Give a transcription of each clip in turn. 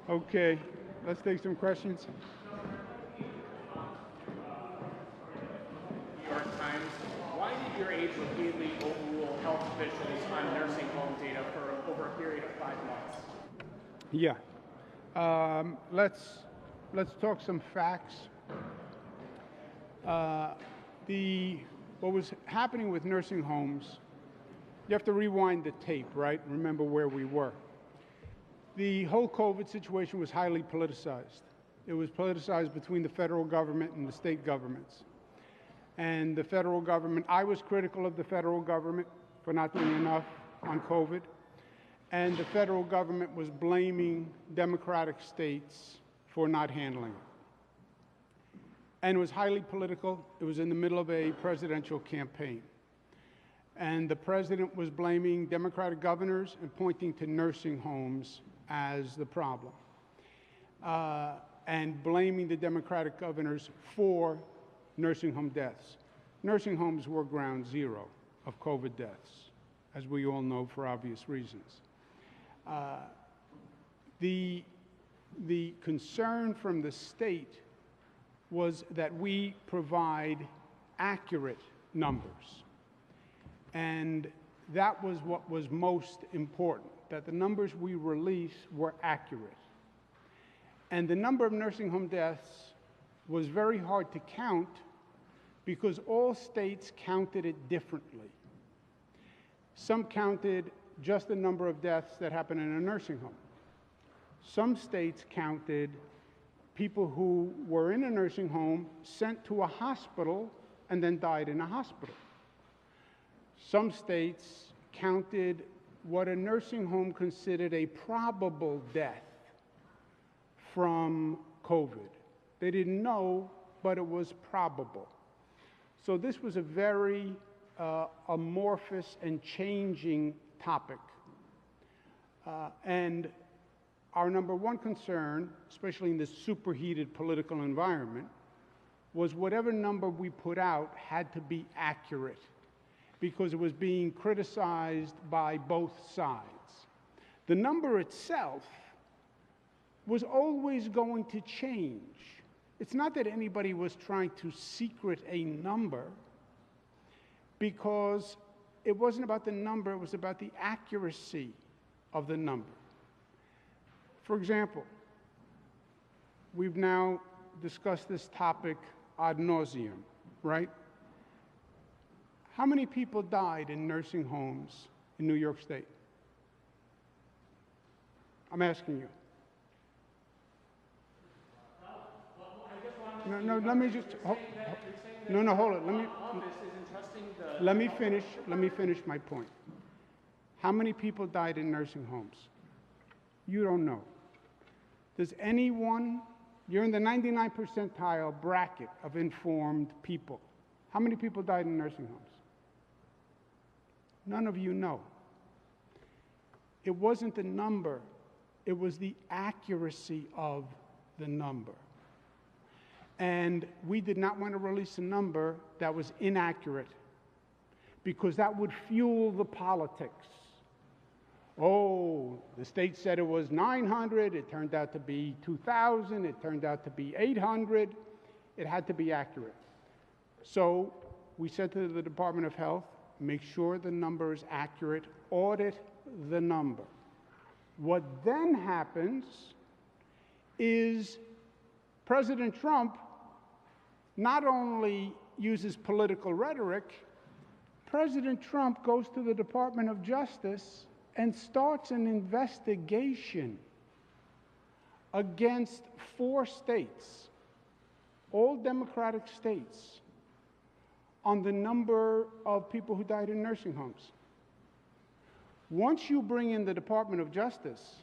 Okay, let's take some questions. New York Times. Why did your aide repeatedly overrule health officials on nursing home data for over a period of 5 months? Yeah. Let's talk some facts. What was happening with nursing homes, you have to rewind the tape, right? Remember where we were. The whole COVID situation was highly politicized. It was politicized between the federal government and the state governments. And the federal government, I was critical of the federal government for not doing enough on COVID. And the federal government was blaming Democratic states for not handling it. And it was highly political. It was in the middle of a presidential campaign. And the president was blaming Democratic governors and pointing to nursing homes as the problem. And blaming the Democratic governors for nursing home deaths. Nursing homes were ground zero of COVID deaths, as we all know for obvious reasons. The concern from the state was that we provide accurate numbers. And that was what was most important, that the numbers we release were accurate. And the number of nursing home deaths was very hard to count because all states counted it differently. Some counted just the number of deaths that happened in a nursing home. Some states counted people who were in a nursing home, sent to a hospital, and then died in a hospital. Some states counted what a nursing home considered a probable death from COVID. They didn't know, but it was probable. So this was a very amorphous and changing topic. And our number one concern, especially in this superheated political environment, was whatever number we put out had to be accurate because it was being criticized by both sides. The number itself was always going to change. It's not that anybody was trying to secret a number, because it wasn't about the number, it was about the accuracy of the number. For example, we've now discussed this topic ad nauseum, right? How many people died in nursing homes in New York State? I'm asking you. No, let me just, hold it. Let me finish my point. How many people died in nursing homes? You don't know. Does anyone, you're in the 99th percentile bracket of informed people. How many people died in nursing homes? None of you know. It wasn't the number, it was the accuracy of the number. And we did not want to release a number that was inaccurate because that would fuel the politics. Oh, the state said it was 900, it turned out to be 2,000, it turned out to be 800. It had to be accurate. So we said to the Department of Health, make sure the number is accurate, audit the number. What then happens is President Trump not only uses political rhetoric, President Trump goes to the Department of Justice and starts an investigation against 4 states, all Democratic states, on the number of people who died in nursing homes. Once you bring in the Department of Justice,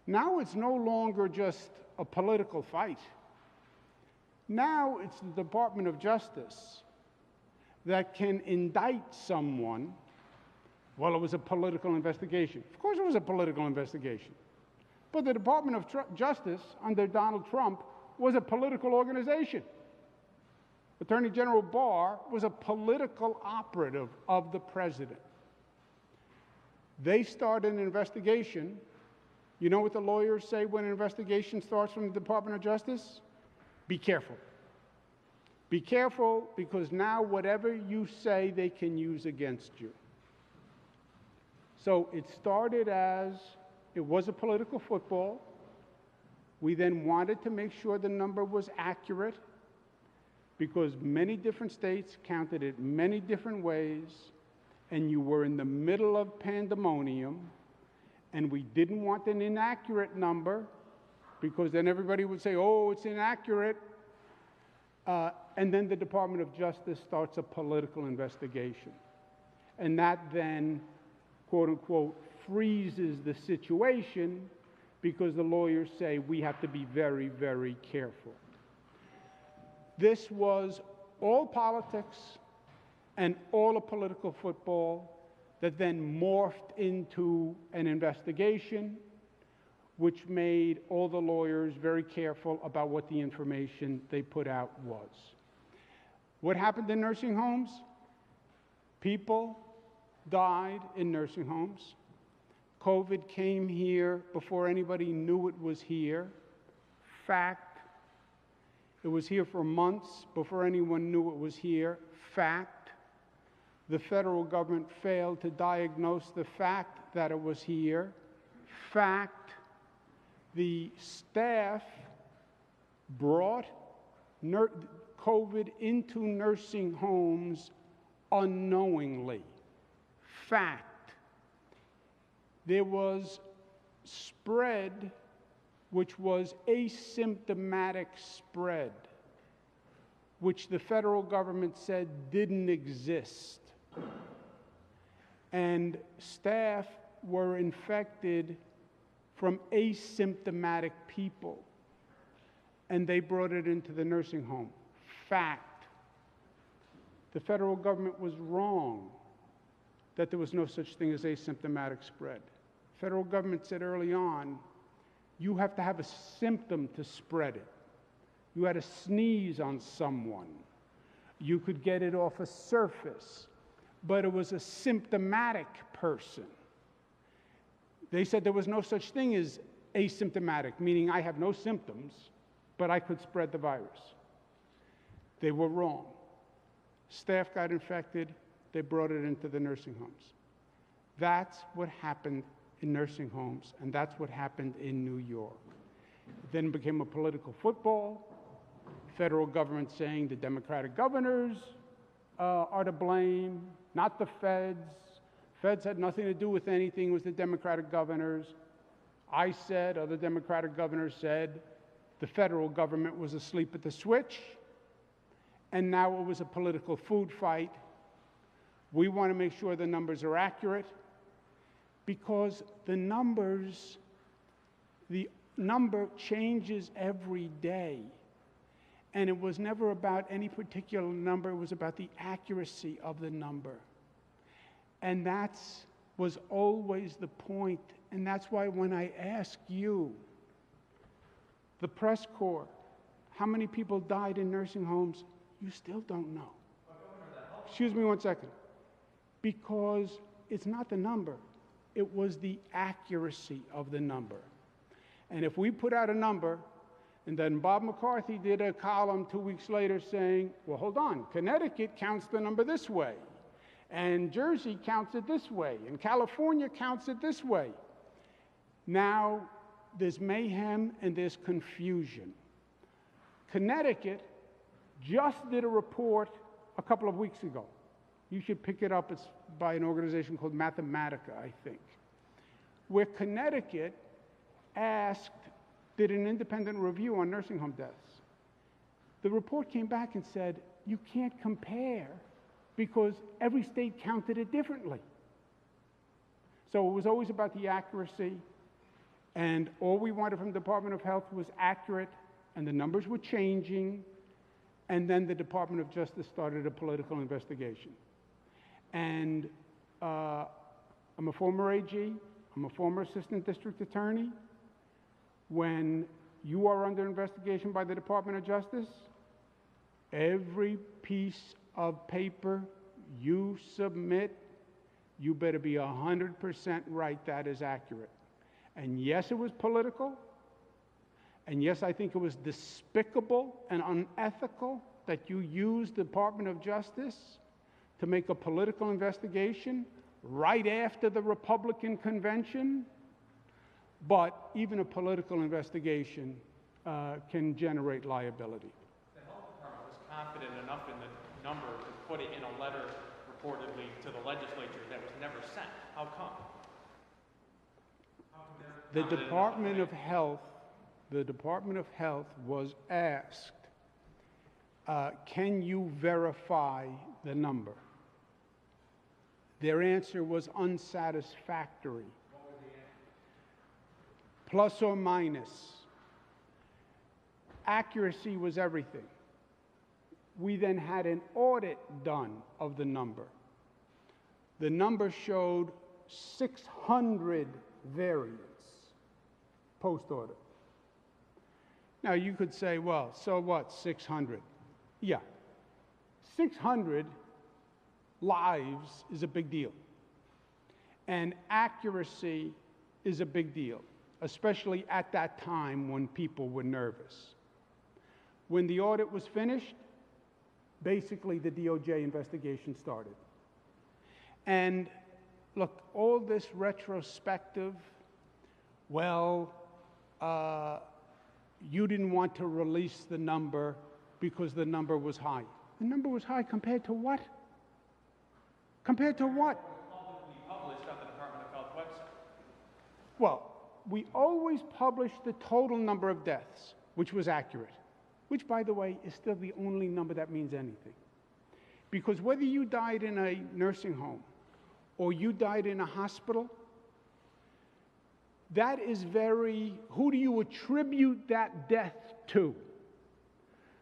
now it's no longer just a political fight. Now it's the Department of Justice that can indict someone. Well, it was a political investigation. Of course it was a political investigation. But the Department of Justice under Donald Trump was a political organization. Attorney General Barr was a political operative of the president. They started an investigation You know what the lawyers say when an investigation starts from the Department of Justice? Be careful. Be careful, because now whatever you say, they can use against you. So it started as, it was a political football. We then wanted to make sure the number was accurate, because many different states counted it many different ways, and you were in the middle of pandemonium, and we didn't want an inaccurate number, because then everybody would say, oh, it's inaccurate. And then the Department of Justice starts a political investigation. And that then, quote unquote, freezes the situation, because the lawyers say we have to be very, very careful. This was all politics and all a political football that then morphed into an investigation, which made all the lawyers very careful about what the information they put out was. What happened in nursing homes? People died in nursing homes. COVID came here before anybody knew it was here. Fact. It was here for months before anyone knew it was here. Fact. The federal government failed to diagnose the fact that it was here. Fact. The staff brought COVID into nursing homes unknowingly. Fact. There was spread, which was asymptomatic spread, which the federal government said didn't exist. And staff were infected from asymptomatic people, and they brought it into the nursing home. Fact. The federal government was wrong that there was no such thing as asymptomatic spread. The federal government said early on, you have to have a symptom to spread it. You had to sneeze on someone. You could get it off a surface, but it was a symptomatic person. They said there was no such thing as asymptomatic, meaning I have no symptoms, but I could spread the virus. They were wrong. Staff got infected. They brought it into the nursing homes. That's what happened in nursing homes, and that's what happened in New York. It then became a political football. Federal government saying the Democratic governors are to blame, not the feds. Feds had nothing to do with anything. It was the Democratic governors. I said, other Democratic governors said, the federal government was asleep at the switch, and now it was a political food fight. We want to make sure the numbers are accurate, because the number changes every day. And it was never about any particular number, it was about the accuracy of the number. And that was always the point. And that's why when I ask you, the press corps, how many people died in nursing homes, you still don't know. Excuse me one second. Because it's not the number, it was the accuracy of the number. And if we put out a number, and then Bob McCarthy did a column 2 weeks later saying, well, hold on, Connecticut counts the number this way, and Jersey counts it this way, and California counts it this way. Now, there's mayhem and there's confusion. Connecticut just did a report a couple of weeks ago. You should pick it up. It's by an organization called Mathematica, I think, where Connecticut did an independent review on nursing home deaths. The report came back and said, you can't compare because every state counted it differently. So it was always about the accuracy, and all we wanted from the Department of Health was accurate, and the numbers were changing, and then the Department of Justice started a political investigation. And I'm a former AG, I'm a former assistant district attorney. When you are under investigation by the Department of Justice, every piece of paper you submit, you better be 100% right that is accurate. And yes, it was political. And yes, I think it was despicable and unethical that you used the Department of Justice to make a political investigation right after the Republican convention. But even a political investigation can generate liability. The health department was confident enough in the number to put it in a letter reportedly to the legislature that was never sent. How come? The Department of Health was asked, can you verify the number? Their answer was unsatisfactory. What was the answer? Plus or minus. Accuracy was everything. We then had an audit done of the number. The number showed 600 variants post-audit. Now you could say, well, so what, 600? Yeah, 600 lives is a big deal. And accuracy is a big deal, especially at that time when people were nervous. When the audit was finished, basically the DOJ investigation started. And look, all this retrospective, well, you didn't want to release the number because the number was high. The number was high compared to what? Compared to what? It was publicly published on the Department of Health website. Well, we always published the total number of deaths, which was accurate, which, by the way, is still the only number that means anything. Because whether you died in a nursing home or you died in a hospital, that is who do you attribute that death to?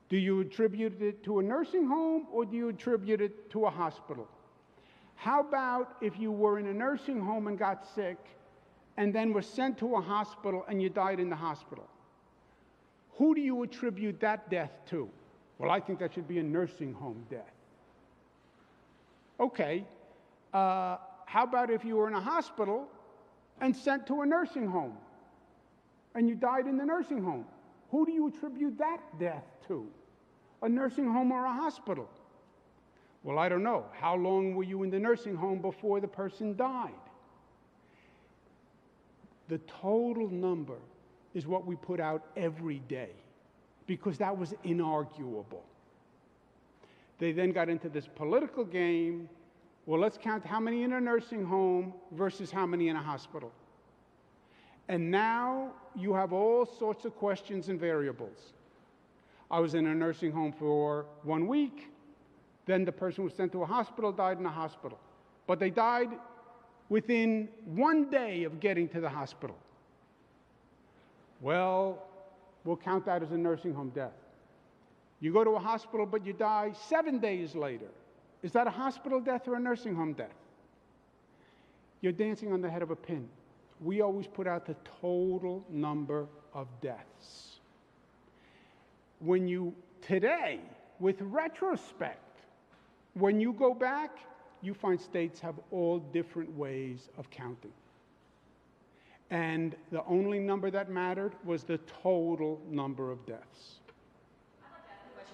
Do you attribute it to a nursing home or do you attribute it to a hospital? How about if you were in a nursing home and got sick and then were sent to a hospital and you died in the hospital? Who do you attribute that death to? Well, I think that should be a nursing home death. Okay, how about if you were in a hospital and sent to a nursing home and you died in the nursing home? Who do you attribute that death to? A nursing home or a hospital? Well, I don't know. How long were you in the nursing home before the person died? The total number is what we put out every day because that was inarguable. They then got into this political game. Well, let's count how many in a nursing home versus how many in a hospital. And now you have all sorts of questions and variables. I was in a nursing home for 1 week. Then the person was sent to a hospital, died in a hospital. But they died within 1 day of getting to the hospital. Well, we'll count that as a nursing home death. You go to a hospital, but you die 7 days later. Is that a hospital death or a nursing home death? You're dancing on the head of a pin. We always put out the total number of deaths. Today, with retrospect, when you go back, you find states have all different ways of counting. And the only number that mattered was the total number of deaths.